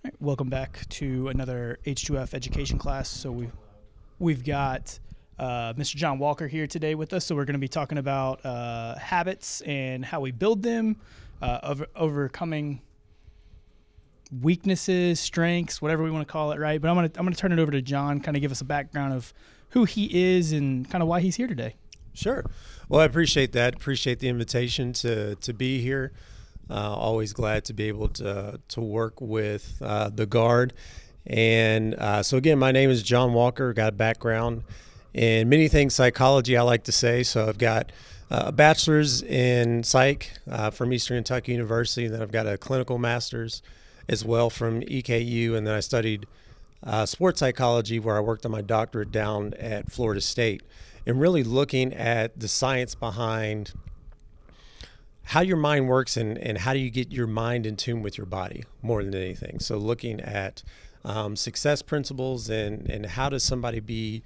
Right, welcome back to another H2F education class. So we've got Mr. Jon Walker here today with us. So we're going to be talking about habits and how we build them, overcoming weaknesses, strengths, whatever we want to call it, right? But I'm gonna turn it over to Jon, kind of give us a background of who he is and kind of why he's here today. Sure. Well, I appreciate that. Appreciate the invitation to be here. Always glad to be able to work with the Guard. And so again, my name is Jon Walker. Got a background in many things psychology, I like to say. So I've got a bachelor's in psych from Eastern Kentucky University. And then I've got a clinical master's as well from EKU. And then I studied sports psychology, where I worked on my doctorate down at Florida State, and really looking at the science behind how your mind works and how do you get your mind in tune with your body more than anything. So looking at success principles and how does somebody be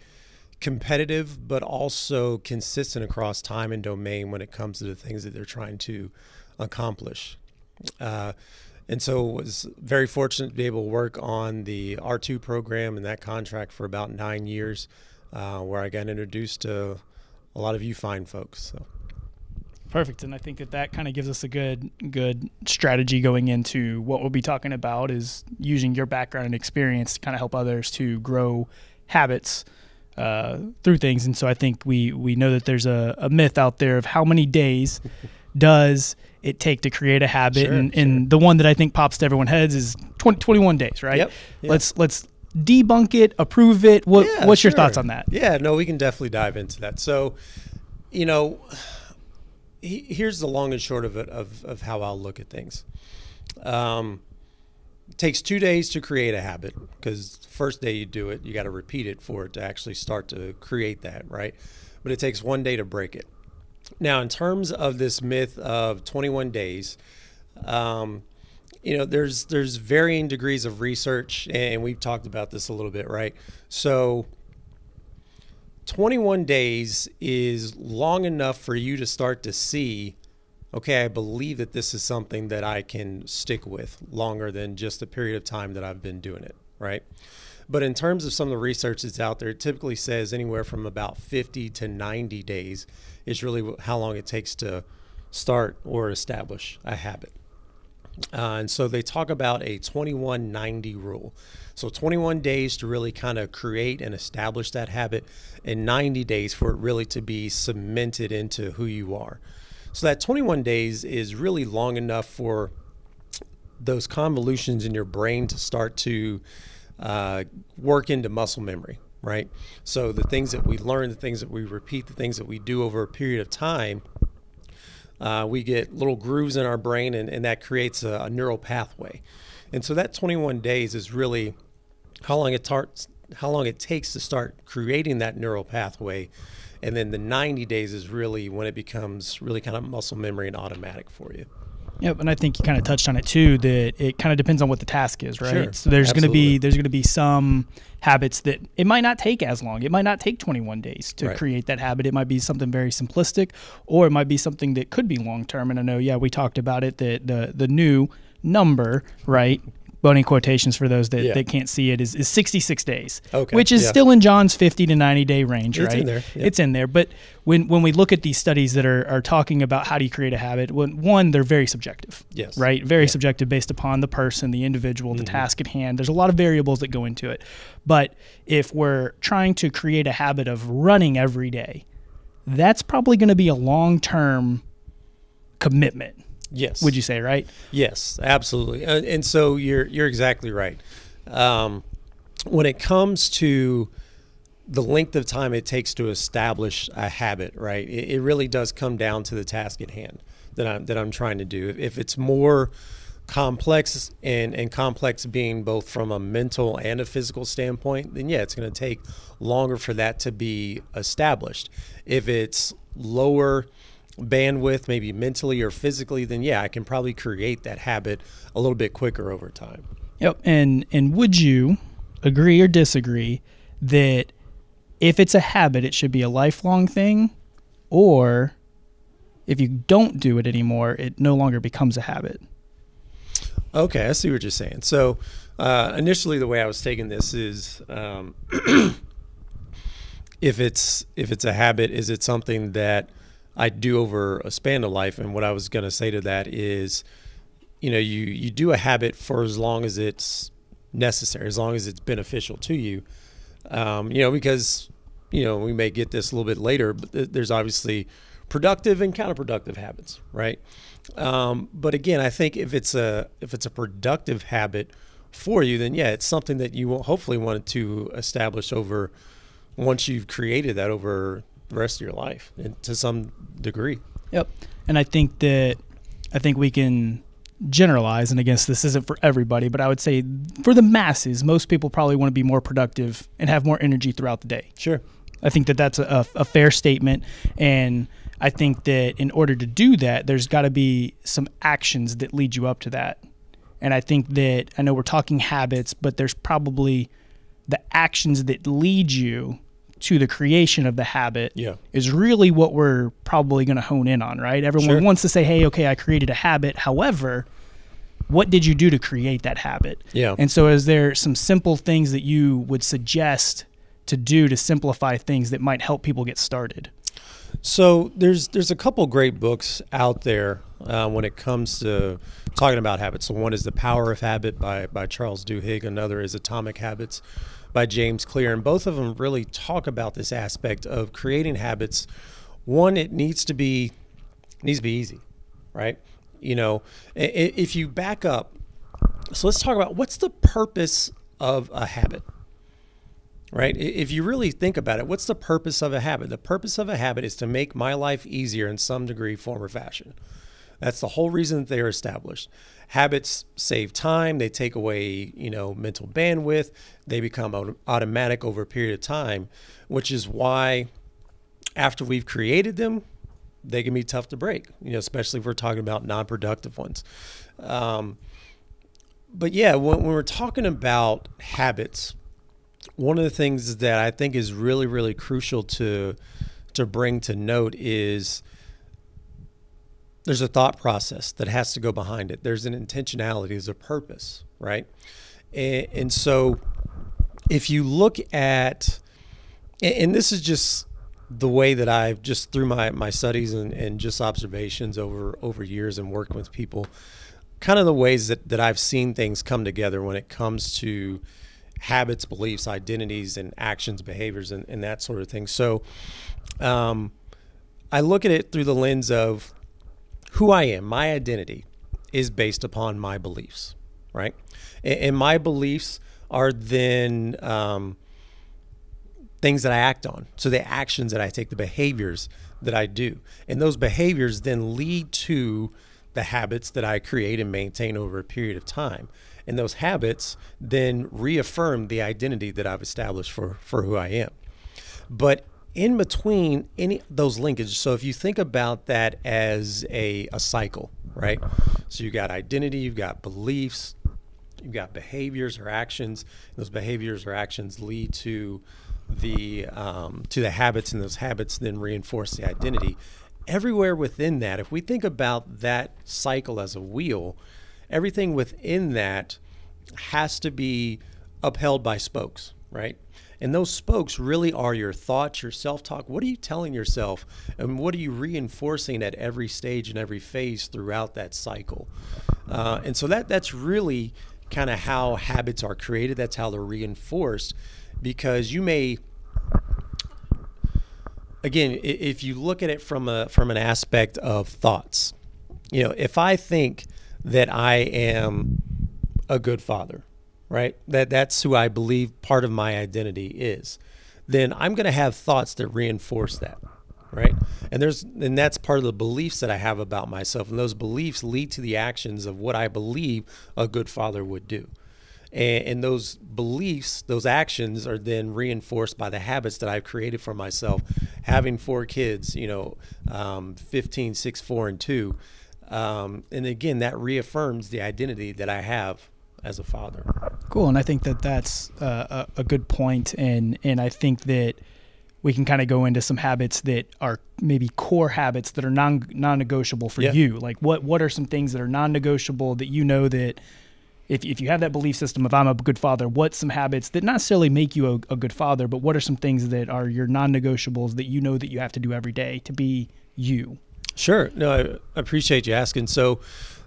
competitive but also consistent across time and domain when it comes to the things that they're trying to accomplish. And so was very fortunate to be able to work on the R2 program and that contract for about 9 years, where I got introduced to a lot of you fine folks. So. Perfect. And I think that kind of gives us a good strategy going into what we'll be talking about, is using your background and experience to kind of help others to grow habits through things. And so I think we know that there's a myth out there of how many days does it take to create a habit. Sure, and the one that I think pops to everyone's heads is 21 days, right? Yep. Let's debunk it, approve it. What's your thoughts on that? Yeah, no, we can definitely dive into that. So, here's the long and short of it, of how I'll look at things. It takes 2 days to create a habit, because the first day you do it, you got to repeat it for it to actually start to create that, right? But it takes 1 day to break it. Now, in terms of this myth of 21 days, there's varying degrees of research, and we've talked about this a little bit, right? So 21 days is long enough for you to start to see, okay, I believe that this is something that I can stick with longer than just a period of time that I've been doing it, right? But in terms of some of the research that's out there, it typically says anywhere from about 50 to 90 days is really how long it takes to start or establish a habit. And so they talk about a 21-90 rule. So 21 days to really kind of create and establish that habit, and 90 days for it really to be cemented into who you are. So that 21 days is really long enough for those convolutions in your brain to start to work into muscle memory, right? So the things that we learn, the things that we repeat, the things that we do over a period of time, we get little grooves in our brain, and that creates a neural pathway. And so that 21 days is really how long it takes to start creating that neural pathway. And then the 90 days is really when it becomes really kind of muscle memory and automatic for you. Yep, and I think you kind of touched on it too, that it kind of depends on what the task is, right? Sure, so there's going to be some habits that it might not take as long. It might not take 21 days to create that habit. It might be something very simplistic, or it might be something that could be long term. And I know, we talked about it, that the new number, right? Bunny quotations for those that can't see it, is 66 days, which is still in Jon's 50 to 90 day range, right? It's in there. Yep. It's in there. But when we look at these studies that are talking about how do you create a habit, one, they're very subjective, right? Very subjective, based upon the person, the individual, the task at hand. There's a lot of variables that go into it. But if we're trying to create a habit of running every day, that's probably going to be a long-term commitment. Yes. Would you say, right? Yes, absolutely. And so you're exactly right. When it comes to the length of time it takes to establish a habit, right, it really does come down to the task at hand that I'm trying to do. If it's more complex, and complex being both from a mental and a physical standpoint, then it's going to take longer for that to be established. If it's lower bandwidth, maybe mentally or physically, then I can probably create that habit a little bit quicker over time. Yep. And would you agree or disagree that if it's a habit, it should be a lifelong thing, or if you don't do it anymore, it no longer becomes a habit? Okay, I see what you're saying. So initially, the way I was taking this is, if it's a habit, is it something that I do over a span of life? And what I was going to say to that is, you do a habit for as long as it's necessary, as long as it's beneficial to you. Because we may get this a little bit later, but there's obviously productive and counterproductive habits, right? But again, I think if it's a productive habit for you, then yeah, it's something that you will hopefully want to establish over, once you've created that, over the rest of your life, and to some degree. Yep. And I think we can generalize, and I guess this isn't for everybody, but I would say for the masses, most people probably want to be more productive and have more energy throughout the day. Sure. I think that's a fair statement. And I think that in order to do that, there's got to be some actions that lead you up to that. And I think that, I know we're talking habits, but there's probably the actions that lead you to the creation of the habit is really what we're probably going to hone in on, right? Everyone wants to say, hey, okay, I created a habit. However, what did you do to create that habit? Yeah. And so is there some simple things that you would suggest to do to simplify things that might help people get started? So there's a couple great books out there when it comes to talking about habits. So one is The Power of Habit by Charles Duhigg. Another is Atomic Habits by James Clear. And both of them really talk about this aspect of creating habits. One, it needs to be easy, right? If you back up, so let's talk about what's the purpose of a habit, right? If you really think about it, what's the purpose of a habit? The purpose of a habit is to make my life easier in some degree, form, or fashion. That's the whole reason that they're established. Habits save time. They take away, mental bandwidth. They become automatic over a period of time, which is why after we've created them, they can be tough to break, especially if we're talking about non-productive ones. But yeah, when we're talking about habits, one of the things that I think is really, really crucial to bring to note is there's a thought process that has to go behind it. There's an intentionality, there's a purpose, right? And so if you look at, and this is just the way that I've just through my studies and just observations over years and working with people, kind of the ways that I've seen things come together when it comes to habits, beliefs, identities, and actions, behaviors, and that sort of thing. So I look at it through the lens of who I am. My identity is based upon my beliefs, right? And my beliefs are then things that I act on. So the actions that I take, the behaviors that I do. And those behaviors then lead to the habits that I create and maintain over a period of time. And those habits then reaffirm the identity that I've established for who I am. But in between those linkages, so if you think about that as a cycle, right? So you've got identity, you've got beliefs, you've got behaviors or actions. Those behaviors or actions lead to the habits, and those habits then reinforce the identity. Everywhere within that, if we think about that cycle as a wheel, everything within that has to be upheld by spokes, right? And those spokes really are your thoughts, your self-talk. What are you telling yourself? And what are you reinforcing at every stage and every phase throughout that cycle? And so that's really kind of how habits are created. That's how they're reinforced, because you may, again, if you look at it from an aspect of thoughts, if I think that I am a good father, right? That's who I believe part of my identity is, then I'm going to have thoughts that reinforce that, right? And that's part of the beliefs that I have about myself. And those beliefs lead to the actions of what I believe a good father would do. And those beliefs, those actions are then reinforced by the habits that I've created for myself. Having 4 kids, 15, 6, 4, and 2. And again, that reaffirms the identity that I have as a father. Cool. And I think that that's a good point. And I think that we can kind of go into some habits that are maybe core habits that are non-negotiable for you. Like what are some things that are non-negotiable that you know that if you have that belief system of I'm a good father, what's some habits that not necessarily make you a good father, but what are some things that are your non-negotiables that you know that you have to do every day to be you? Sure. No, I appreciate you asking. So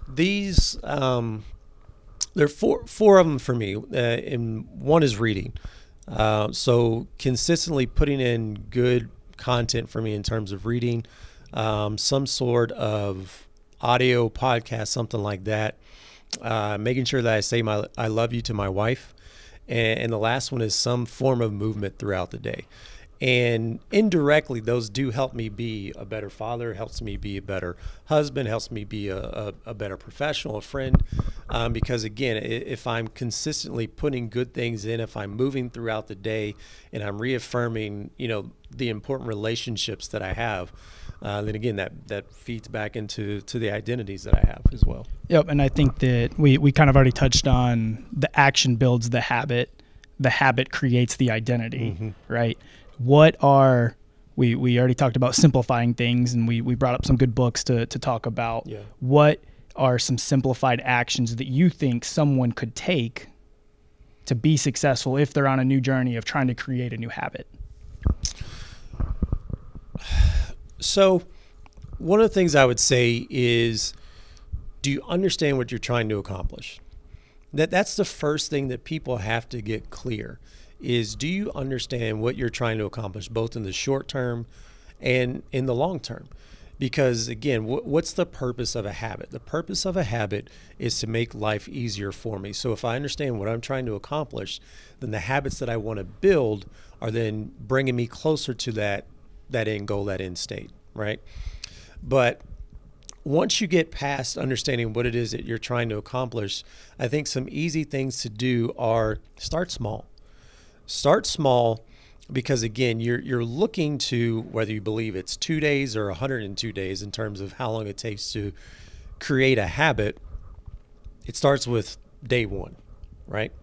these, there are four of them for me, and one is reading. So consistently putting in good content for me in terms of reading, some sort of audio podcast, something like that. Making sure that I say I love you to my wife. And the last one is some form of movement throughout the day. And indirectly, those do help me be a better father, helps me be a better husband, helps me be a better professional, a friend. Because again, if I'm consistently putting good things in, if I'm moving throughout the day and I'm reaffirming, the important relationships that I have, then again, that feeds back into the identities that I have as well. Yep. And I think that we kind of already touched on the action builds the habit creates the identity, right? What are we already talked about simplifying things, and we brought up some good books to talk about. Yeah. What are some simplified actions that you think someone could take to be successful if they're on a new journey of trying to create a new habit? So one of the things I would say is, do you understand what you're trying to accomplish? That's the first thing that people have to get clear is, do you understand what you're trying to accomplish, both in the short term and in the long term? Because again, what's the purpose of a habit? The purpose of a habit is to make life easier for me. So if I understand what I'm trying to accomplish, then the habits that I want to build are then bringing me closer to that end goal, that end state, right? But once you get past understanding what it is that you're trying to accomplish, I think some easy things to do are start small. Start small, because again, you're looking to, whether you believe it's 2 days or 102 days in terms of how long it takes to create a habit, it starts with day one, right?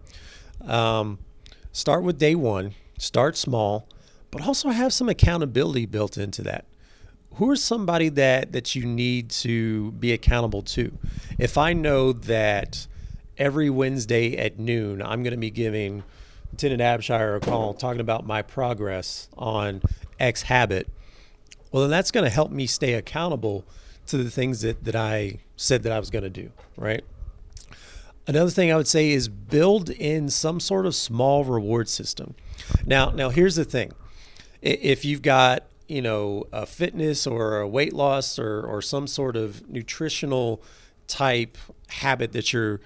Start with day one, start small, but also have some accountability built into that. Who are somebody that you need to be accountable to? If I know that every Wednesday at noon, I'm going to be giving Lieutenant Abshire a call talking about my progress on X habit, well, then that's going to help me stay accountable to the things that I said that I was going to do, right? Another thing I would say is build in some sort of small reward system. Now here's the thing. If you've got, a fitness or a weight loss or some sort of nutritional type habit that you're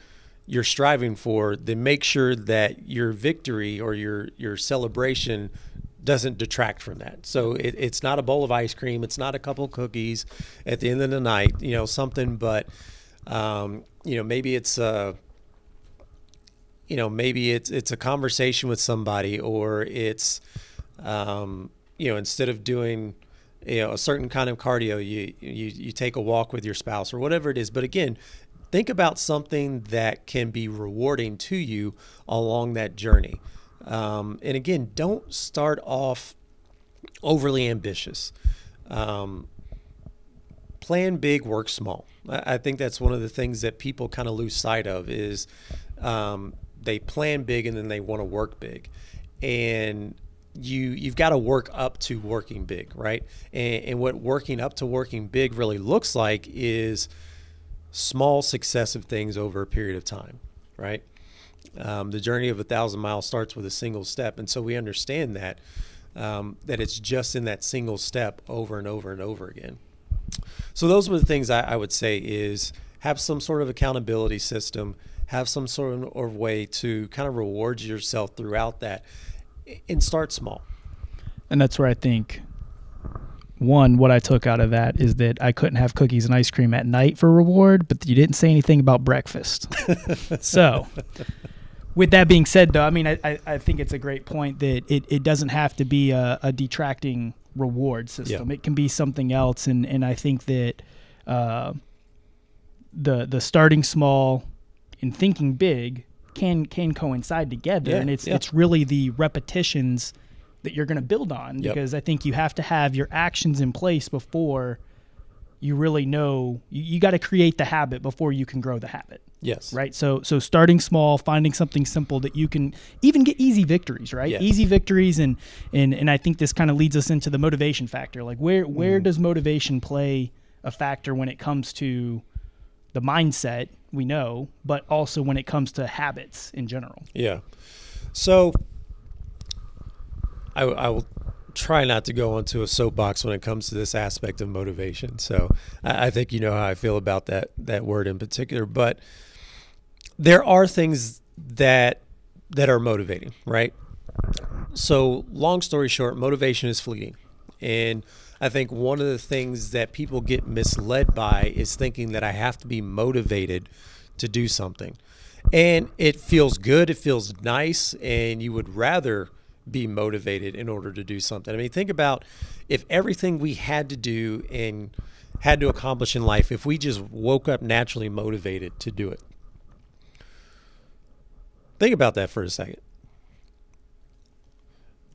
striving for, then make sure that your victory or your celebration doesn't detract from that. So it's not a bowl of ice cream. It's not a couple cookies at the end of the night, something, but, maybe it's it's a conversation with somebody, or it's, instead of doing, a certain kind of cardio, you take a walk with your spouse or whatever it is. But again, think about something that can be rewarding to you along that journey. And again, don't start off overly ambitious. Plan big, work small. I think that's one of the things that people kind of lose sight of is they plan big and then they want to work big. And you've got to work up to working big, right? And what working up to working big really looks like is small successive things over a period of time, right? The journey of 1,000 miles starts with a single step. And so we understand that it's just in that single step over and over and over again. So those were the things I would say is have some sort of accountability system, have some sort of way to kind of reward yourself throughout that, and start small. And that's where I think, one, what I took out of that is that I couldn't have cookies and ice cream at night for reward, but you didn't say anything about breakfast. So with that being said, though, I mean, I think it's a great point that it doesn't have to be a detracting reward system. Yeah. It can be something else. And I think that the starting small and thinking big can coincide together. Yeah, and it's really the repetitions that you're going to build on, Yep. because I think you have to have your actions in place before you really know. You got to create the habit before you can grow the habit. Yes. Right. So starting small, finding something simple that you can even get easy victories, right? Yes. Easy victories. And I think this kind of leads us into the motivation factor. Like where does motivation play a factor when it comes to the mindset, we know, but also when it comes to habits in general? Yeah. So I will try not to go onto a soapbox when it comes to this aspect of motivation. So I think you know how I feel about that word in particular, but there are things that are motivating, right? So long story short, motivation is fleeting. And I think one of the things that people get misled by is thinking that I have to be motivated to do something. And it feels good, it feels nice, and you would rather be motivated in order to do something. I mean, think about if everything we had to do and had to accomplish in life, if we just woke up naturally motivated to do it. Think about that for a second.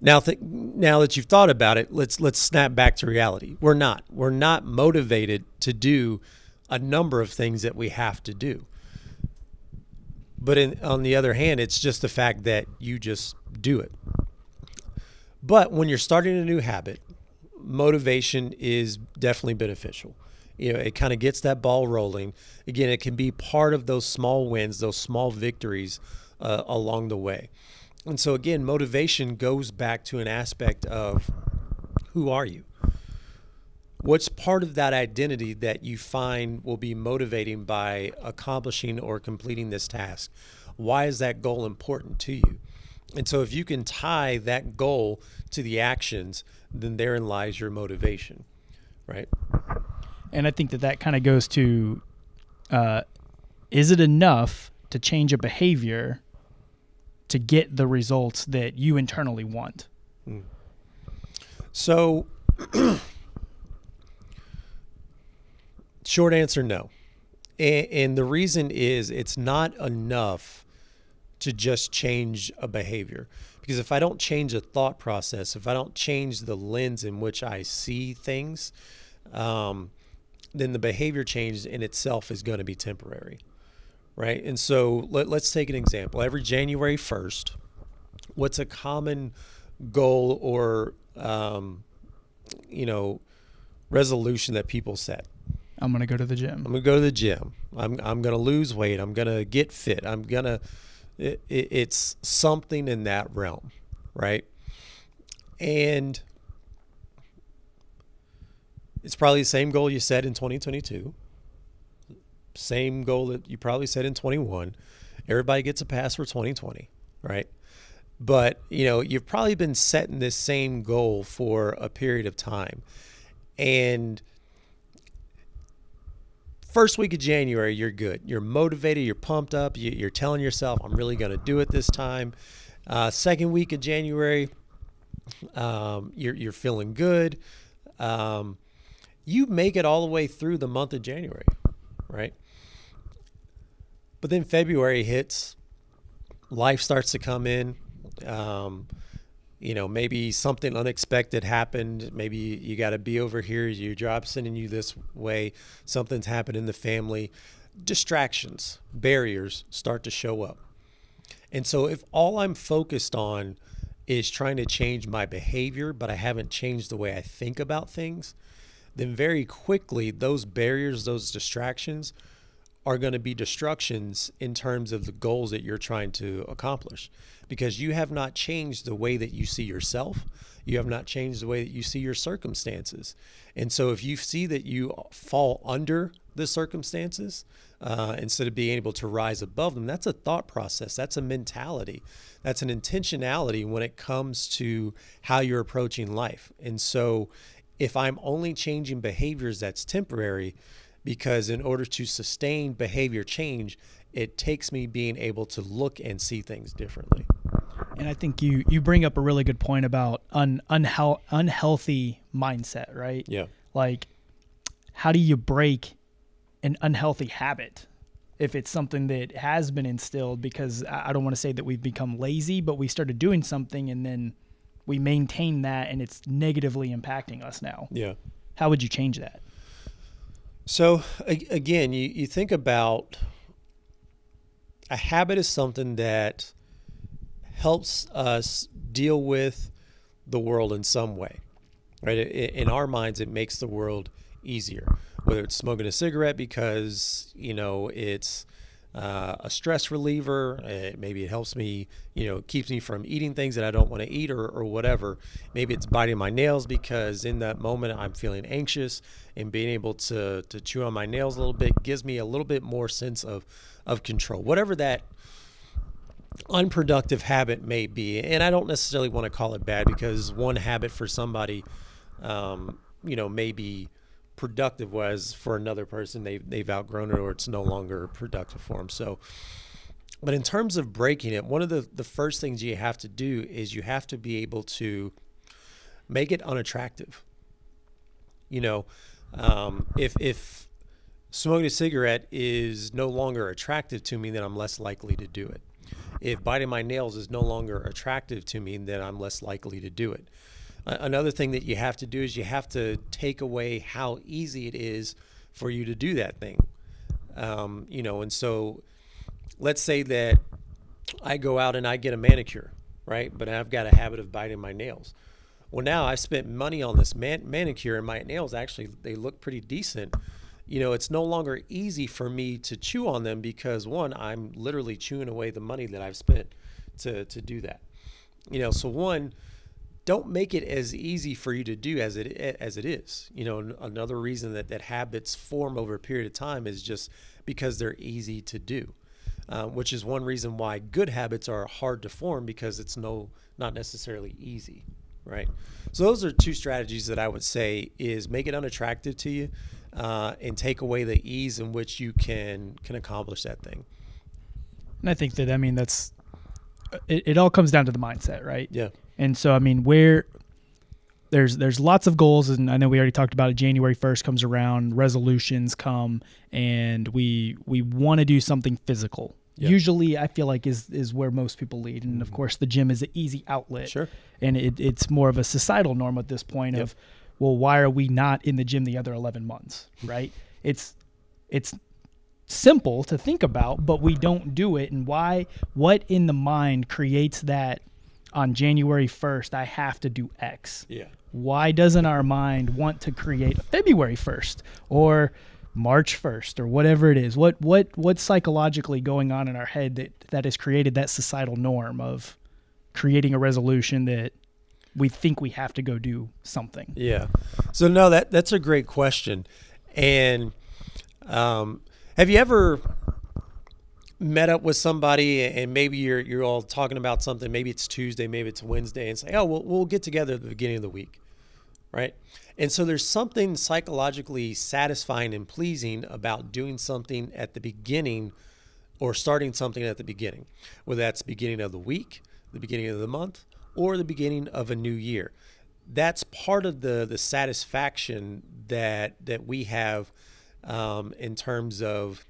Now that you've thought about it, let's snap back to reality. We're not motivated to do a number of things that we have to do. But on the other hand, it's just the fact that you just do it. But when you're starting a new habit, motivation is definitely beneficial. You know, it kind of gets that ball rolling. Again, it can be part of those small wins, those small victories along the way. And so again, motivation goes back to an aspect of who are you? What's part of that identity that you find will be motivating by accomplishing or completing this task? Why is that goal important to you? And so if you can tie that goal to the actions, then therein lies your motivation, right? And I think that kind of goes to, is it enough to change a behavior to get the results that you internally want? So short answer, no. And the reason is it's not enough to just change a behavior. Because if I don't change a thought process, if I don't change the lens in which I see things, then the behavior change in itself is going to be temporary. Right. And so let's take an example. Every January 1st, what's a common goal or, resolution that people set? I'm going to go to the gym. I'm going to go to the gym. I'm going to lose weight. I'm going to get fit. It's something in that realm. Right. And it's probably the same goal you set in 2022. Same goal that you probably set in 21. Everybody gets a pass for 2020, right? But, you've probably been setting this same goal for a period of time. And first week of January, you're good. You're motivated. You're pumped up. You're telling yourself, I'm really going to do it this time. Second week of January, you're feeling good. You make it all the way through the month of January, right? But then February hits, life starts to come in. Maybe something unexpected happened. Maybe you got to be over here. Your job's sending you this way. Something's happened in the family. Distractions, barriers start to show up. And so if all I'm focused on is trying to change my behavior, but I haven't changed the way I think about things, then very quickly those barriers, those distractions are going to be destructions in terms of the goals that you're trying to accomplish, because you have not changed the way that you see yourself. You have not changed the way that you see your circumstances. And so if you see that you fall under the circumstances instead of being able to rise above them, that's a thought process. That's a mentality. That's an intentionality when it comes to how you're approaching life. And so if I'm only changing behaviors, that's temporary, because in order to sustain behavior change, it takes me being able to look and see things differently. And I think you bring up a really good point about unhealthy mindset, right? Yeah. Like, how do you break an unhealthy habit if it's something that has been instilled? Because I don't want to say that we've become lazy, but we started doing something and then we maintain that and it's negatively impacting us now. Yeah. How would you change that? So again, you think about a habit is something that helps us deal with the world in some way, right? In our minds, it makes the world easier, whether it's smoking a cigarette because, it's a stress reliever. Maybe it helps me, keeps me from eating things that I don't want to eat or whatever. Maybe it's biting my nails because in that moment I'm feeling anxious, and being able to chew on my nails a little bit gives me a little bit more sense of control, whatever that unproductive habit may be. And I don't necessarily want to call it bad, because one habit for somebody, may be productive, whereas for another person they've outgrown it or it's no longer productive for them. So, but in terms of breaking it, one of the first things you have to do is you have to be able to make it unattractive. If smoking a cigarette is no longer attractive to me, then I'm less likely to do it. If biting my nails is no longer attractive to me, then I'm less likely to do it. Another thing that you have to do is you have to take away how easy it is for you to do that thing. And so let's say that I go out and I get a manicure, right? But I've got a habit of biting my nails. Well, now I've spent money on this manicure, and my nails actually, they look pretty decent. It's no longer easy for me to chew on them because, one, I'm literally chewing away the money that I've spent to do that. So one, don't make it as easy for you to do as it is. Another reason that habits form over a period of time is just because they're easy to do, which is one reason why good habits are hard to form, because it's not necessarily easy, right? So those are two strategies that I would say is make it unattractive to you, and take away the ease in which you can accomplish that thing. And I think that, that's it all comes down to the mindset, right? Yeah. And so, where there's lots of goals, and I know we already talked about it. January 1st comes around, resolutions come, and we want to do something physical. Yep. Usually, I feel like is where most people lead. And of course, the gym is an easy outlet. Sure. And it's more of a societal norm at this point of, well, why are we not in the gym the other 11 months, right? It's simple to think about, but we don't do it. And why? What in the mind creates that on January 1st, I have to do X? Yeah. Why doesn't our mind want to create a February 1st or March 1st or whatever it is? What's psychologically going on in our head that has created that societal norm of creating a resolution that we think we have to go do something? Yeah. So no, that's a great question. And have you ever met up with somebody and maybe you're all talking about something? Maybe it's Tuesday, maybe it's Wednesday, and say, oh, we'll get together at the beginning of the week, right? And so there's something psychologically satisfying and pleasing about doing something at the beginning, or starting something at the beginning, whether that's beginning of the week, the beginning of the month, or the beginning of a new year. That's part of the satisfaction that we have in terms of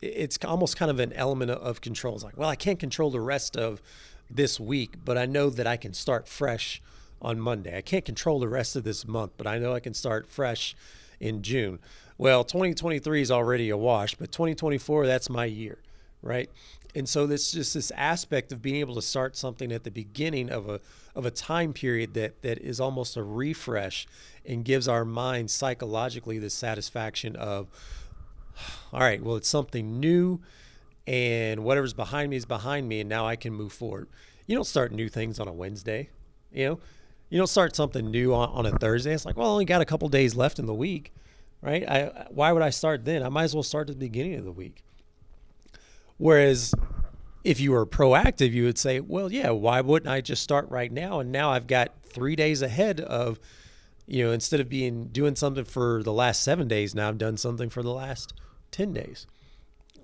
it's almost kind of an element of control. It's like, well, I can't control the rest of this week, but I know that I can start fresh on Monday. I can't control the rest of this month, but I know I can start fresh in June. Well, 2023 is already a wash, but 2024, that's my year, right? And so there's just this aspect of being able to start something at the beginning of a time period that is almost a refresh, and gives our mind psychologically the satisfaction of, all right, well, it's something new, and whatever's behind me is behind me, and now I can move forward. You don't start new things on a Wednesday, You don't start something new on a Thursday. It's like, well, I only got a couple days left in the week, right? Why would I start then? I might as well start at the beginning of the week. Whereas if you were proactive, you would say, well, yeah, why wouldn't I just start right now? And now I've got 3 days ahead of, instead of doing something for the last 7 days, now I've done something for the last 10 days.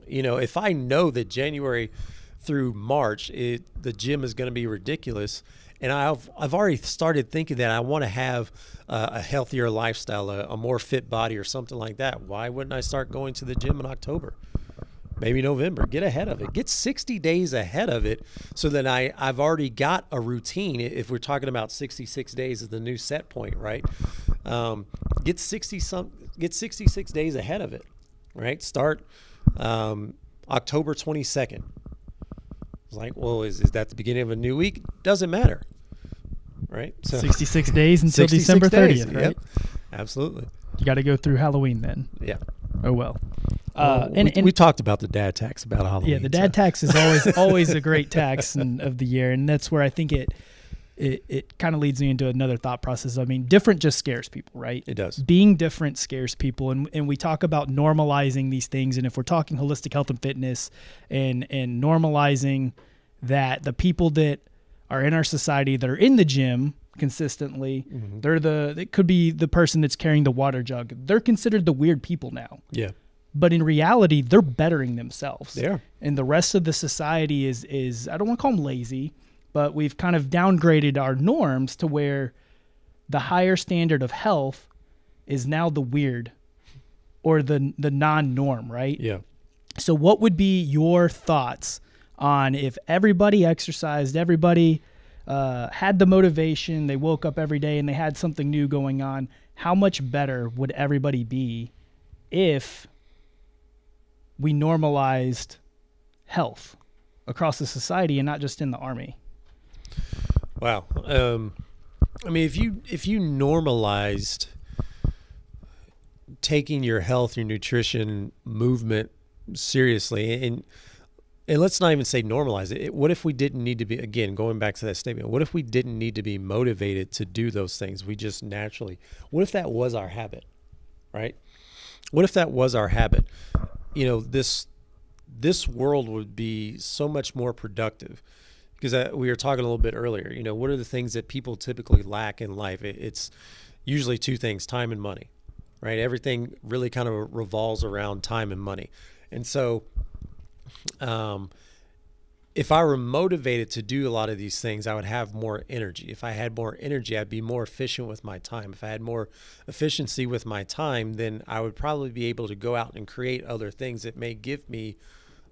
If I know that January through March, the gym is going to be ridiculous, and I've already started thinking that I want to have a healthier lifestyle, a more fit body or something like that, why wouldn't I start going to the gym in October? maybe November. Get ahead of it. Get 60 days ahead of it so that I've already got a routine. If we're talking about 66 days is the new set point, right? Get 66 days ahead of it, right? Start October 22nd. It's like, well, is that the beginning of a new week? Doesn't matter, right? So 66 days until December 30th, right? Yep. Absolutely. You got to go through Halloween then. Yeah. Oh, well. And we talked about the dad tax about Halloween. Yeah, the dad tax is always a great tax of the year, and that's where I think it kind of leads me into another thought process. I mean, different just scares people, right? It does. Being different scares people, and we talk about normalizing these things, and if we're talking holistic health and fitness and normalizing that the people that are in our society that are in the gym consistently, it could be the person that's carrying the water jug. They're considered the weird people now. Yeah. But in reality, they're bettering themselves. They are. And the rest of the society is I don't want to call them lazy, but we've kind of downgraded our norms to where the higher standard of health is now the weird or the non-norm, right? Yeah. So what would be your thoughts on if everybody exercised, everybody had the motivation, they woke up every day and they had something new going on, how much better would everybody be if we normalized health across the society and not just in the Army? Wow. I mean, if you normalized taking your health, your nutrition, movement seriously, and let's not even say normalize it. What if we didn't need to be, again, going back to that statement, what if we didn't need to be motivated to do those things? We just naturally, what if that was our habit, right? What if that was our habit? You know, this world would be so much more productive because we were talking a little bit earlier, you know, what are the things that people typically lack in life? It's usually two things, time and money, right? Everything really kind of revolves around time and money. And so, if I were motivated to do a lot of these things, I would have more energy. If I had more energy, I'd be more efficient with my time. If I had more efficiency with my time, then I would probably be able to go out and create other things that may give me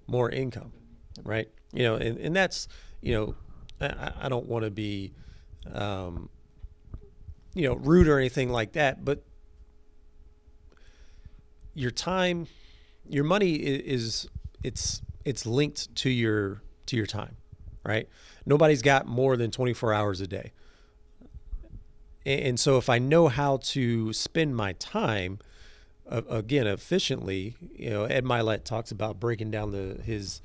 more income, right? You know, and that's, you know, I don't want to be, you know, rude or anything like that, but your time, your money is it's linked to your time, right? Nobody's got more than 24 hours a day. And so if I know how to spend my time, again, efficiently, you know, Ed Milet talks about breaking down his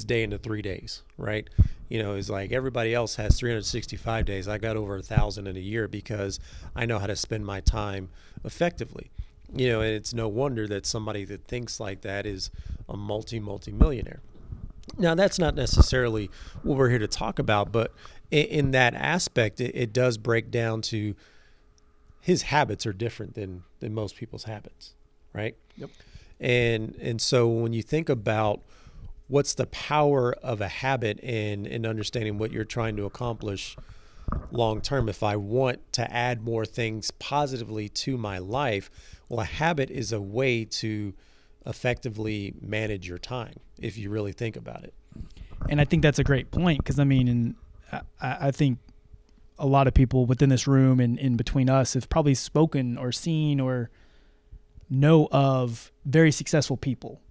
day into 3 days, right? You know, it's like everybody else has 365 days. I got over 1,000 in a year because I know how to spend my time effectively. You know, and it's no wonder that somebody that thinks like that is a multi-millionaire. Now, that's not necessarily what we're here to talk about, but in that aspect, it does break down to his habits are different than most people's habits, right? Yep. And so when you think about what's the power of a habit and understanding what you're trying to accomplish long term, if I want to add more things positively to my life, well, a habit is a way to effectively manage your time if you really think about it. And I think that's a great point because, I mean, I think a lot of people within this room and in between us have probably spoken or seen or know of very successful people,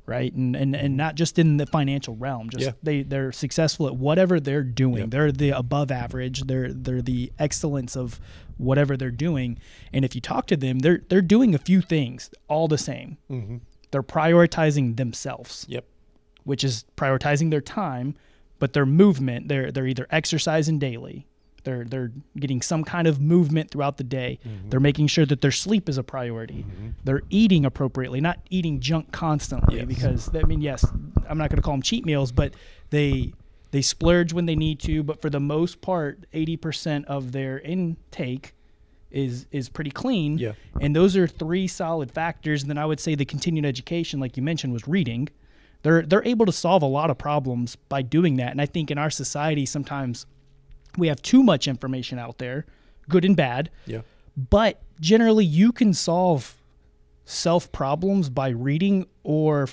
right? And not just in the financial realm, just they're successful at whatever they're doing. Yep. They're the above average. They're the excellence of whatever they're doing. And if you talk to them, they're doing a few things all the same. Mm-hmm. They're prioritizing themselves. Yep. Which is prioritizing their time, but their movement, they're either exercising daily, they're getting some kind of movement throughout the day. Mm-hmm. They're making sure that their sleep is a priority. Mm-hmm. They're eating appropriately, not eating junk constantly. Yes. Because I mean, yes, I'm not going to call them cheat meals, but they splurge when they need to. But for the most part, 80% of their intake is pretty clean. Yeah. And those are three solid factors. And then I would say the continued education, like you mentioned, was reading. They're able to solve a lot of problems by doing that. And I think in our society, sometimes we have too much information out there, good and bad. Yeah. But generally, you can solve self problems by reading or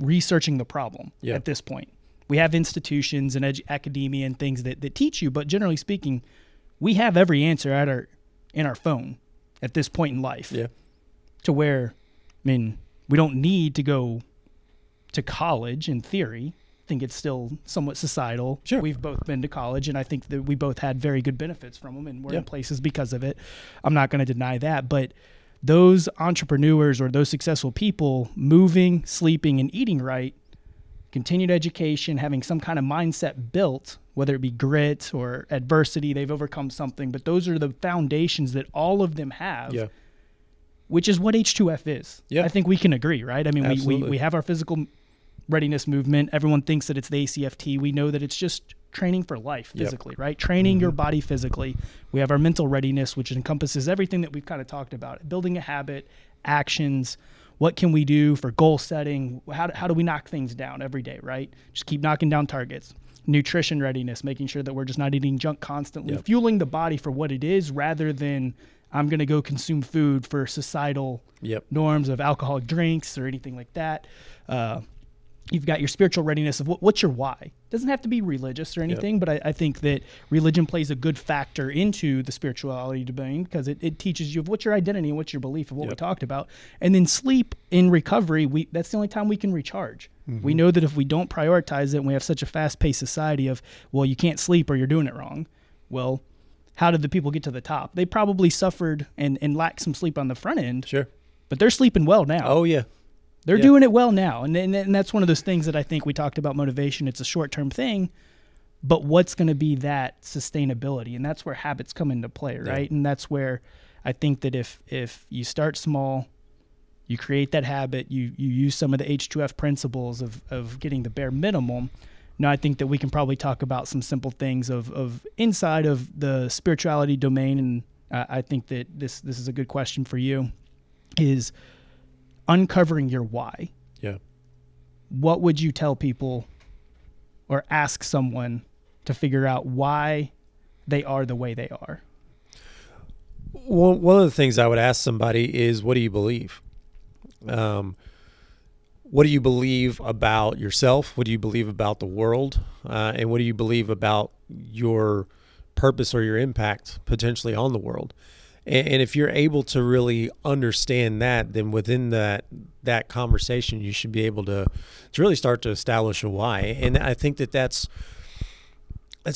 researching the problem at this point. We have institutions and academia and things that teach you, but generally speaking, we have every answer in our phone at this point in life. Yeah. To where, I mean, we don't need to go to college in theory. I think it's still somewhat societal. Sure. We've both been to college, and I think that we both had very good benefits from them, and we're in places because of it. I'm not going to deny that, but those entrepreneurs or those successful people moving, sleeping, and eating right, continued education, having some kind of mindset built, whether it be grit or adversity, they've overcome something, but those are the foundations that all of them have, which is what H2F is. I think we can agree, right? I mean, we have our physical readiness movement. Everyone thinks that it's the ACFT. We know that it's just training for life physically, right? Training your body physically. We have our mental readiness, which encompasses everything that we've kind of talked about. Building a habit, actions, what can we do for goal setting? How do we knock things down every day, right? Just keep knocking down targets. Nutrition readiness, making sure that we're just not eating junk constantly, fueling the body for what it is rather than I'm going to go consume food for societal norms of alcoholic drinks or anything like that. You've got your spiritual readiness of what's your why. It doesn't have to be religious or anything, but I think that religion plays a good factor into the spirituality domain because it teaches you of what's your identity and what's your belief of what we talked about. And then sleep in recovery, that's the only time we can recharge. We know that if we don't prioritize it and we have such a fast-paced society of, well, you can't sleep or you're doing it wrong. Well, how did the people get to the top? They probably suffered and lacked some sleep on the front end. Sure. But they're sleeping well now. Oh, yeah. They're doing it well now. And that's one of those things that I think we talked about motivation. It's a short-term thing, but what's going to be that sustainability? And that's where habits come into play, right? And that's where I think that if you start small, you create that habit, you use some of the H2F principles of getting the bare minimum. Now, I think that we can probably talk about some simple things of inside of the spirituality domain, and I think that this is a good question for you, is uncovering your why. Yeah. What would you tell people or ask someone to figure out why they are the way they are? Well, one of the things I would ask somebody is, what do you believe? What do you believe about yourself? What do you believe about the world? And what do you believe about your purpose or your impact potentially on the world? And if you're able to really understand that, then within that conversation, you should be able to really start to establish a why. And I think that's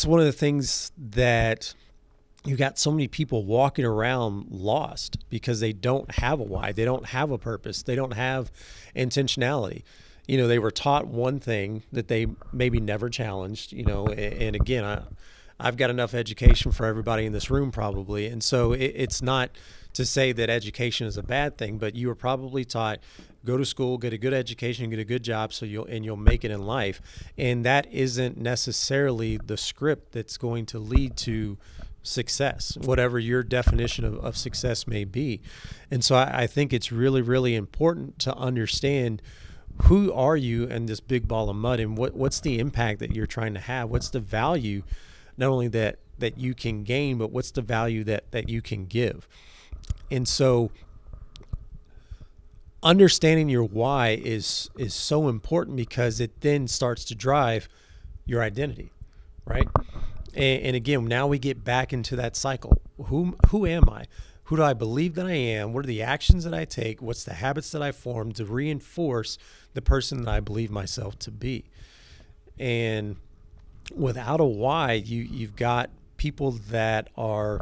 one of the things that you got so many people walking around lost because they don't have a why. They don't have a purpose. They don't have intentionality. You know, they were taught one thing that they maybe never challenged, you know, and again, I've got enough education for everybody in this room probably. And so it's not to say that education is a bad thing, but you were probably taught, go to school, get a good education, get a good job you'll make it in life. And that isn't necessarily the script that's going to lead to success, whatever your definition of success may be. And so I think it's really, really important to understand who are you in this big ball of mud, and what's the impact that you're trying to have? What's the value not only that you can gain, but what's the value that you can give? And so understanding your why is so important because it then starts to drive your identity, right? And again, now we get back into that cycle. Who am I? Who do I believe that I am? What are the actions that I take? What's the habits that I form to reinforce the person that I believe myself to be? And without a why, you've got people that are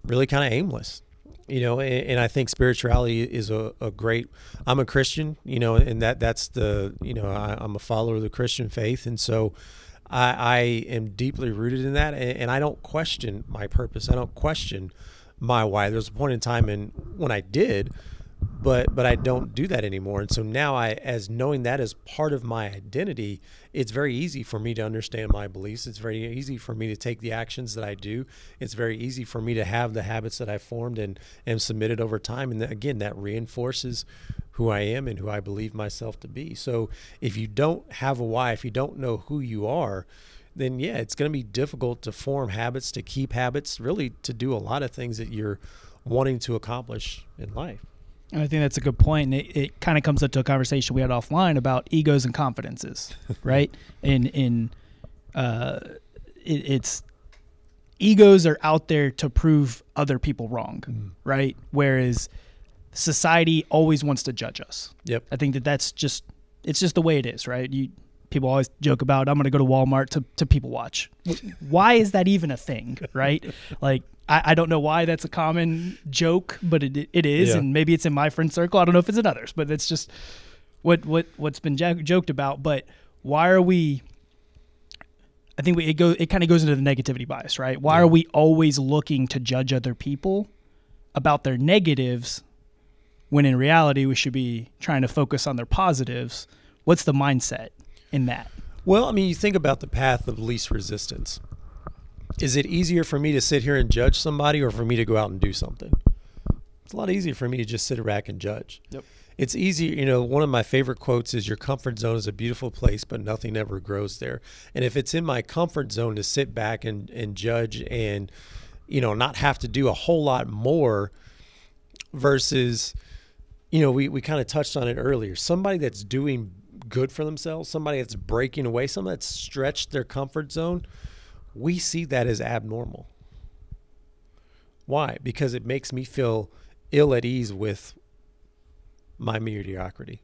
really kind of aimless, you know, and I think spirituality is a great, I'm a Christian, you know, and that's the, you know, I'm a follower of the Christian faith. And so I am deeply rooted in that, and I don't question my purpose. I don't question my why. There's a point in time when I did, but I don't do that anymore. And so now as knowing that as part of my identity, it's very easy for me to understand my beliefs. It's very easy for me to take the actions that I do. It's very easy for me to have the habits that I formed and submitted over time. And again, that reinforces who I am and who I believe myself to be. So if you don't have a why, if you don't know who you are, then yeah, it's going to be difficult to form habits, to keep habits, really to do a lot of things that you're wanting to accomplish in life. And I think that's a good point. And it kind of comes up to a conversation we had offline about egos and confidences, right? It's egos are out there to prove other people wrong, right? Whereas society always wants to judge us. Yep. I think it's just the way it is, right? People always joke about, I'm going to go to Walmart to people watch. Why is that even a thing, right? Like, I don't know why that's a common joke, but it is, and maybe it's in my friend circle. I don't know if it's in others, but it's just what's been joked about. But why are we? I think it kind of goes into the negativity bias, right? Why are we always looking to judge other people about their negatives when in reality we should be trying to focus on their positives? What's the mindset in that? Well, I mean, you think about the path of least resistance. Is it easier for me to sit here and judge somebody or for me to go out and do something? It's a lot easier for me to just sit back and judge. Yep. It's easy. One of my favorite quotes is, your comfort zone is a beautiful place, but nothing ever grows there. And if it's in my comfort zone to sit back and judge and, not have to do a whole lot more versus, we kind of touched on it earlier. Somebody that's doing good for themselves, somebody that's breaking away, somebody that's stretched their comfort zone, we see that as abnormal. Why? Because it makes me feel ill at ease with my mediocrity.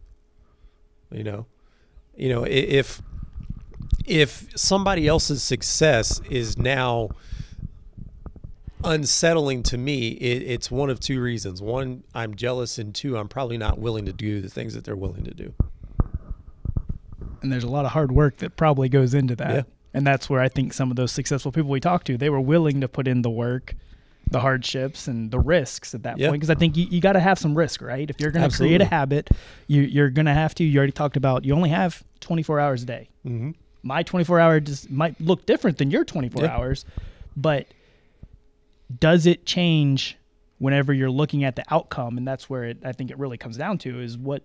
If somebody else's success is now unsettling to me, it's one of two reasons. One, I'm jealous, and two, I'm probably not willing to do the things that they're willing to do. And there's a lot of hard work that probably goes into that. Yeah. And that's where I think some of those successful people we talked to, they were willing to put in the work, the hardships, and the risks at that point. Because I think you got to have some risk, right? If you're going to create a habit, you're going to have to. You already talked about, you only have 24 hours a day. Mm-hmm. My 24 hours might look different than your 24 hours, but does it change whenever you're looking at the outcome? And that's where I think it really comes down to is what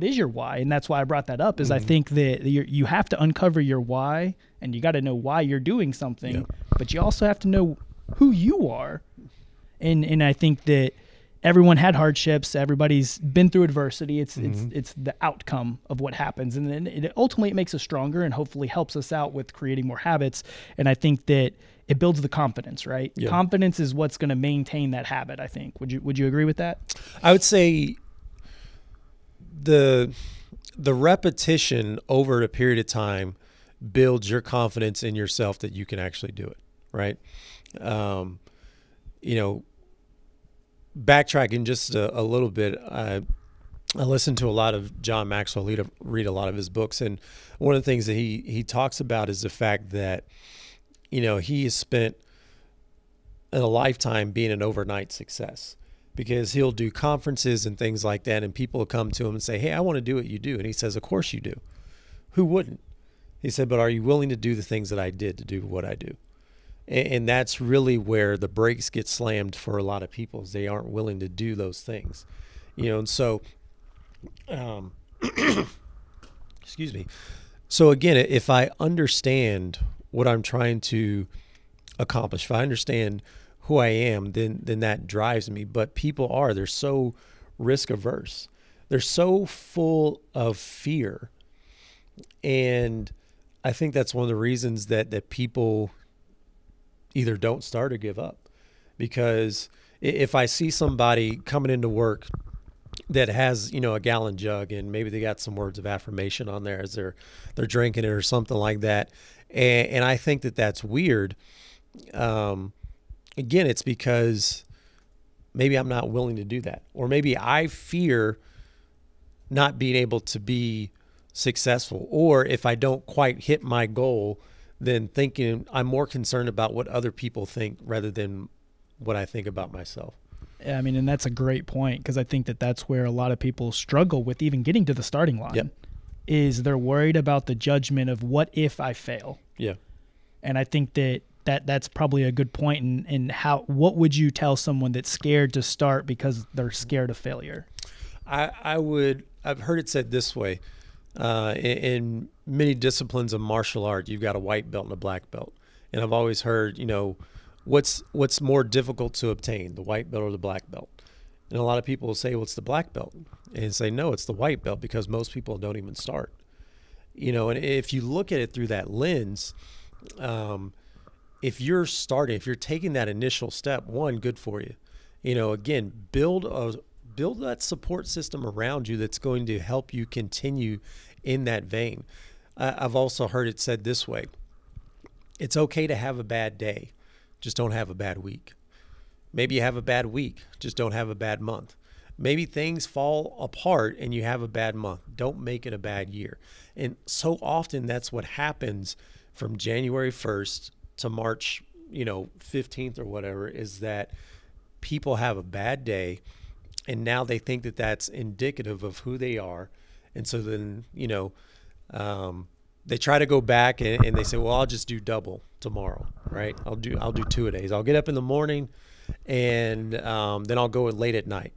is your why? And that's why I brought that up is I think that you have to uncover your why, and you got to know why you're doing something, but you also have to know who you are. And I think that everyone had hardships. Everybody's been through adversity. It's the outcome of what happens. And then it makes us stronger and hopefully helps us out with creating more habits. And I think that it builds the confidence, right? Yeah. Confidence is what's going to maintain that habit, I think. Would you agree with that? I would say the repetition over a period of time builds your confidence in yourself that you can actually do it, right? Backtracking just a little bit, I listen to a lot of John Maxwell, read a lot of his books, and one of the things that he talks about is the fact that, he has spent a lifetime being an overnight success, because he'll do conferences and things like that, and people will come to him and say, hey, I want to do what you do. And he says, of course you do. Who wouldn't? He said, but are you willing to do the things that I did to do what I do? And that's really where the brakes get slammed for a lot of people, is they aren't willing to do those things. And so, excuse me. So again, if I understand what I'm trying to accomplish, if I understand who I am, then that drives me. But they're so risk averse. They're so full of fear. And I think that's one of the reasons that people either don't start or give up. Because if I see somebody coming into work that has, a gallon jug, and maybe they got some words of affirmation on there as they're drinking it or something like that, and I think that that's weird, again, it's because maybe I'm not willing to do that. Or maybe I fear not being able to be successful. Or if I don't quite hit my goal, then I'm more concerned about what other people think rather than what I think about myself. Yeah, I mean, and that's a great point, because I think that that's where a lot of people struggle with even getting to the starting line, is they're worried about the judgment of what if I fail. Yeah. And I think that's probably a good point in what would you tell someone that's scared to start because they're scared of failure? I've heard it said this way, in many disciplines of martial art, you've got a white belt and a black belt. And I've always heard, what's more difficult to obtain, the white belt or the black belt? And a lot of people will say, well, it's the black belt, and say, no, it's the white belt, because most people don't even start. And if you look at it through that lens, if you're taking that initial step, one, good for you. Again, build that support system around you that's going to help you continue in that vein. I've also heard it said this way: it's okay to have a bad day, just don't have a bad week. Maybe you have a bad week, just don't have a bad month. Maybe things fall apart and you have a bad month. Don't make it a bad year. And so often that's what happens from January 1st to March, 15th or whatever, is that people have a bad day, and now they think that that's indicative of who they are. And so then, they try to go back and they say, well, I'll just do double tomorrow, right? I'll do 2-a-days. I'll get up in the morning, and then I'll go late at night.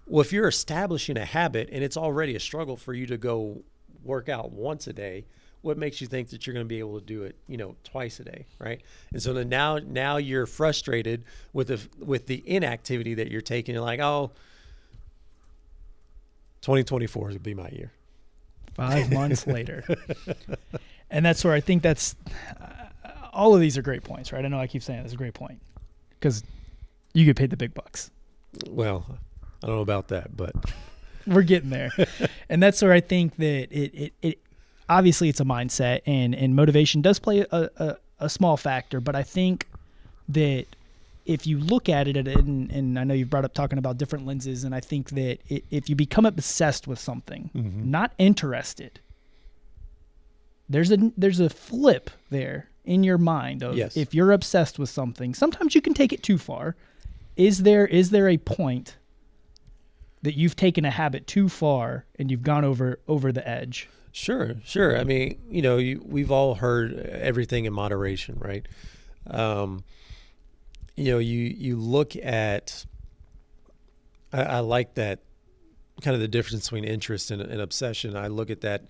Well, if you're establishing a habit and it's already a struggle for you to go work out once a day, what makes you think that you're going to be able to do it, twice a day, right? And so then now you're frustrated with the inactivity that you're taking. You're like, oh, 2024 is going to be my year. 5 months later. And that's where I think that's all of these are great points, right? I know I keep saying that's a great point because you get paid the big bucks. Well, I don't know about that, but we're getting there. And that's where I think that it obviously it's a mindset, and motivation does play a small factor, but I think that if you look at it, and I know you've brought up talking about different lenses, and I think that if you become obsessed with something, not interested, there's a flip there in your mind of yes. If you're obsessed with something, sometimes you can take it too far. Is there a point that you've taken a habit too far and you've gone over the edge? Sure. I mean, we've all heard everything in moderation, right? You look at, I like that kind of the difference between interest and obsession. I look at that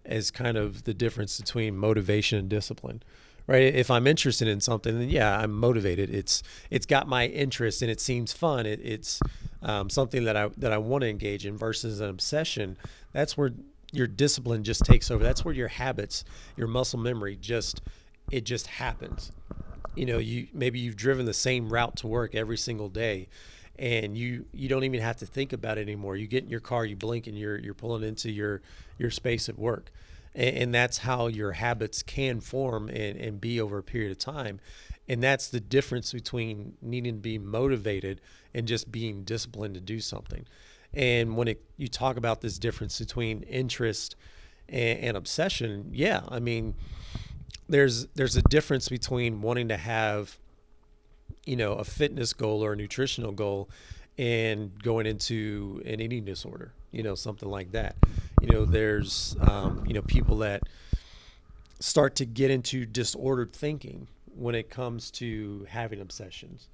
as kind of the difference between motivation and discipline, right? If I'm interested in something, then yeah, I'm motivated. It's got my interest and it seems fun. It's something that I want to engage in, versus an obsession. That's where your discipline just takes over. That's where your habits, your muscle memory it just happens. Maybe you've driven the same route to work every single day, and you don't even have to think about it anymore. You get in your car, you blink, and you're pulling into your space at work. And that's how your habits can form and be over a period of time. And that's the difference between needing to be motivated and just being disciplined to do something. And when you talk about this difference between interest and obsession, yeah, I mean, there's a difference between wanting to have, a fitness goal or a nutritional goal and going into an eating disorder, something like that. There's, people that start to get into disordered thinking when it comes to having obsessions.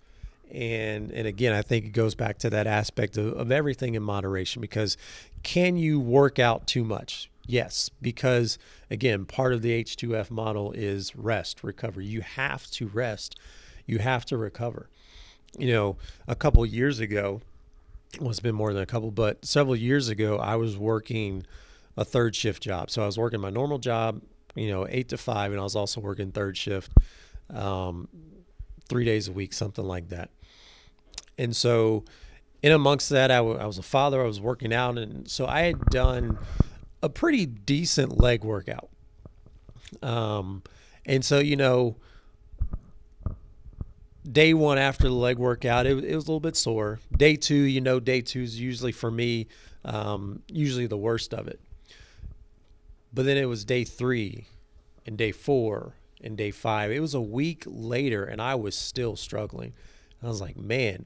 And again, I think it goes back to that aspect of everything in moderation, because can you work out too much? Yes, because again, part of the H2F model is rest, recovery. You have to rest. You have to recover. A couple of years ago, well, it's been more than a couple, but several years ago, I was working a third shift job. So I was working my normal job, 8 to 5, and I was also working third shift, 3 days a week, something like that. And so in amongst that, I was a father, I was working out. And so I had done a pretty decent leg workout. And so, day one after the leg workout, it was a little bit sore. Day two, day two is usually for me, usually the worst of it. But then it was day 3 and day 4 and day 5. It was a week later and I was still struggling. I was like, man,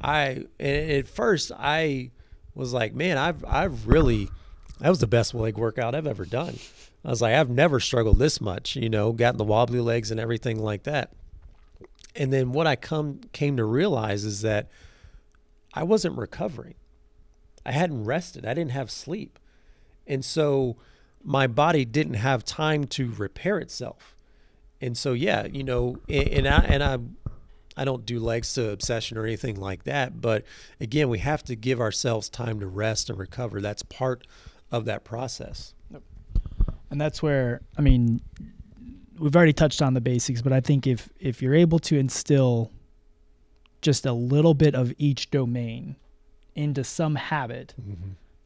and at first I was like, man, that was the best leg workout I've ever done. I was like, I've never struggled this much, gotten the wobbly legs and everything like that. And then what I came to realize is that I wasn't recovering. I hadn't rested. I didn't have sleep. And so my body didn't have time to repair itself. And so, yeah, and I I don't do legs to obsession or anything like that. But again, we have to give ourselves time to rest and recover. That's part of that process. And that's where, I mean, we've already touched on the basics, but I think if you're able to instill just a little bit of each domain into some habit,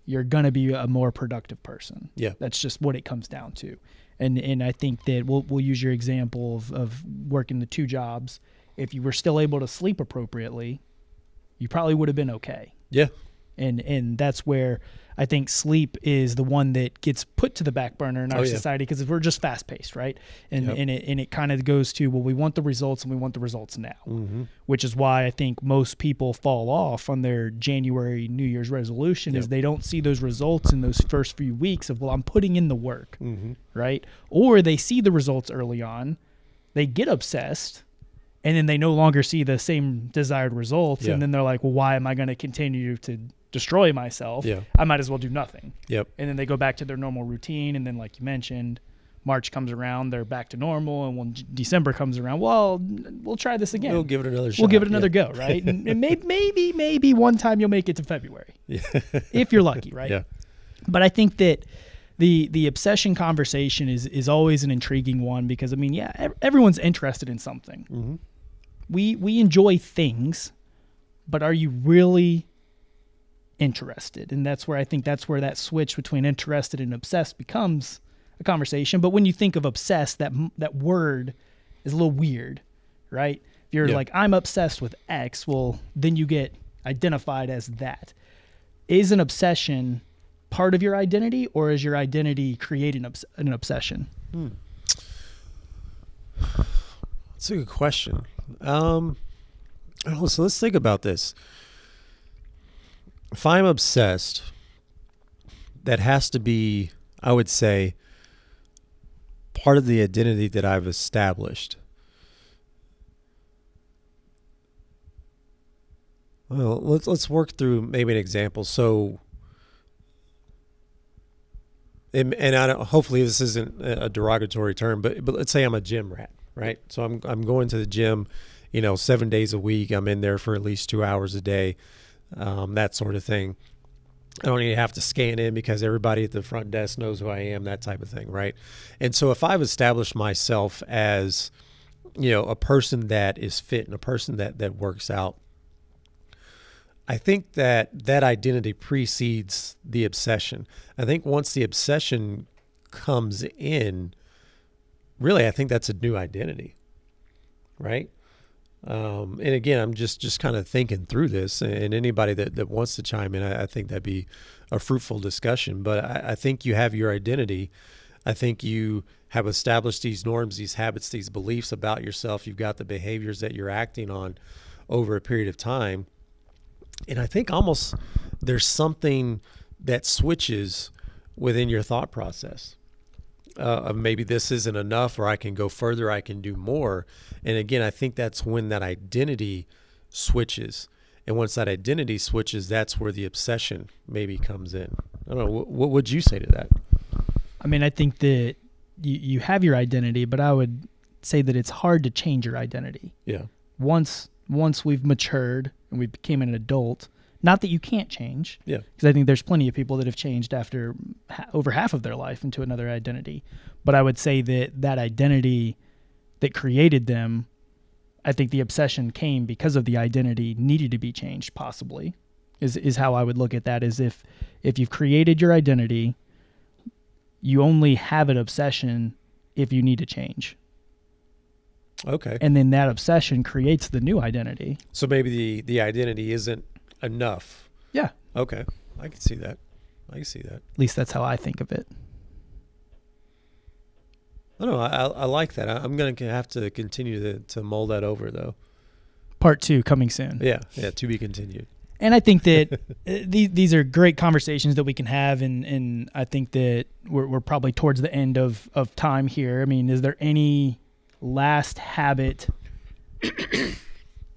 you're going to be a more productive person. Yeah. That's just what it comes down to. And I think that we'll use your example of working the 2 jobs. If you were still able to sleep appropriately, you probably would have been okay. Yeah. And that's where I think sleep is the one that gets put to the back burner in our society, because we're just fast paced, right? And it kind of goes to, well, we want the results and we want the results now, which is why I think most people fall off on their January New Year's resolution is they don't see those results in those first few weeks of, well, I'm putting in the work, right? Or they see the results early on, they get obsessed, and then they no longer see the same desired results. And then they're like, well, why am I going to continue to destroy myself? I might as well do nothing. And then they go back to their normal routine. And then, like you mentioned, March comes around, they're back to normal. And when December comes around, well, we'll try this again. We'll give it another shot. We'll give it another go, right? And maybe one time you'll make it to February. If you're lucky, right? But I think that the obsession conversation is always an intriguing one, because, I mean, everyone's interested in something. We enjoy things, but are you really interested? And that's where I think that switch between interested and obsessed becomes a conversation. But when you think of obsessed, that word is a little weird, right? If you're like, I'm obsessed with X, well, then you get identified as that. Is an obsession part of your identity, or is your identity creating an obsession? That's a good question. So let's think about this. If I'm obsessed, that has to be, I would say, part of the identity that I've established. Well, let's work through maybe an example. So, and I don't, hopefully this isn't a derogatory term, but let's say I'm a gym rat, right? So I'm going to the gym, 7 days a week. I'm in there for at least 2 hours a day, that sort of thing. I don't even have to scan in because everybody at the front desk knows who I am, that type of thing, right? And so if I've established myself as, a person that is fit and a person that works out, I think that identity precedes the obsession. I think once the obsession comes in, really, I think that's a new identity, right? And again, I'm just kind of thinking through this, and anybody that wants to chime in, I think that'd be a fruitful discussion. But I think you have your identity. I think you have established these norms, these habits, these beliefs about yourself. You've got the behaviors that you're acting on over a period of time. And I think almost there's something that switches within your thought process. Maybe this isn't enough, or I can go further, I can do more. And again, I think that's when that identity switches. And once that identity switches, that's where the obsession maybe comes in. I don't know. What would you say to that? I mean, I think that you have your identity, but I would say that it's hard to change your identity. Yeah. Once we've matured and we became an adult, not that you can't change. Yeah. Because I think there's plenty of people that have changed after over half of their life into another identity. But I would say that identity that created them, I think the obsession came because of the identity needed to be changed, possibly, is how I would look at that. Is if you've created your identity, you only have an obsession if you need to change. Okay. And then that obsession creates the new identity. So maybe the identity isn't enough. Yeah. Okay. I can see that. At least that's how I think of it. I don't know. I like that. I'm going to have to continue to mull that over, though. Part 2 coming soon. Yeah, to be continued. And I think that these are great conversations that we can have, and I think that we're probably towards the end of time here. I mean, is there any last habit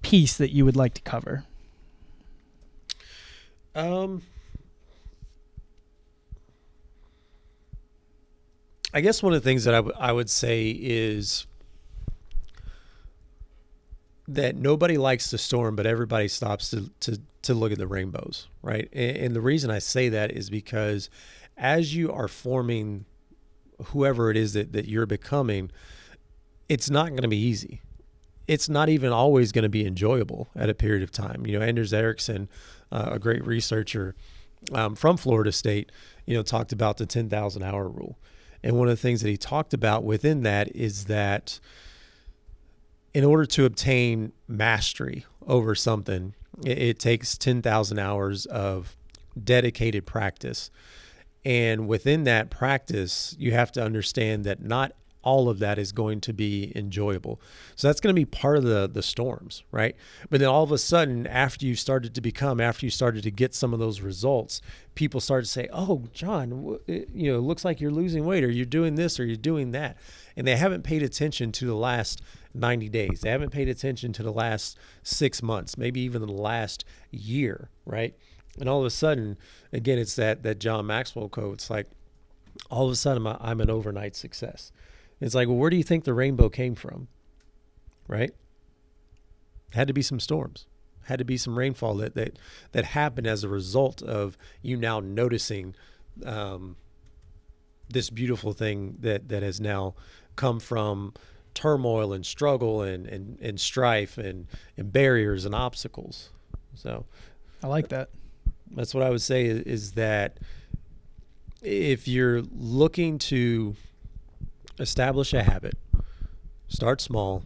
piece that you would like to cover? I guess one of the things that I would say is that nobody likes the storm, but everybody stops to look at the rainbows, right? And the reason I say that is because as you are forming whoever it is that you're becoming, it's not going to be easy. It's not even always going to be enjoyable at a period of time. Anders Ericsson, a great researcher from Florida State, talked about the 10,000 hour rule. And one of the things that he talked about within that is that in order to obtain mastery over something, it takes 10,000 hours of dedicated practice. And within that practice, you have to understand that not all of that is going to be enjoyable. So that's going to be part of the storms, right? But then all of a sudden, after you started to get some of those results, people started to say, oh, Jon, it looks like you're losing weight, or you're doing this, or you're doing that. And they haven't paid attention to the last 90 days. They haven't paid attention to the last 6 months, maybe even the last year, right? And all of a sudden, again, it's that John Maxwell quote. It's like, all of a sudden, I'm an overnight success. It's like, well, where do you think the rainbow came from, right? Had to be some storms. Had to be some rainfall that happened as a result of you now noticing this beautiful thing that has now come from turmoil and struggle and strife and barriers and obstacles. So I like that. That's what I would say is that if you're looking to establish a habit, start small,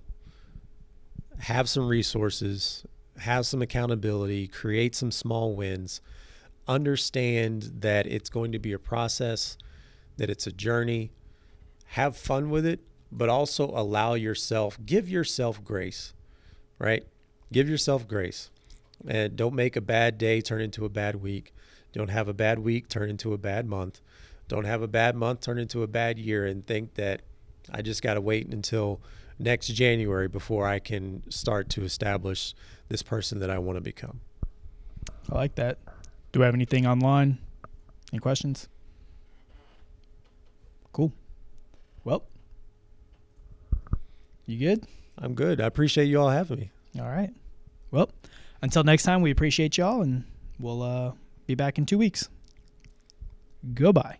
have some resources, have some accountability, create some small wins, understand that it's going to be a process, that it's a journey, have fun with it, but also give yourself grace, right? Give yourself grace. And don't make a bad day turn into a bad week. Don't have a bad week turn into a bad month. Don't have a bad month turn into a bad year and think that I just got to wait until next January before I can start to establish this person that I want to become. I like that. Do we have anything online? Any questions? Cool. Well, you good? I'm good. I appreciate you all having me. All right. Well, until next time, we appreciate y'all, and we'll be back in 2 weeks. Goodbye.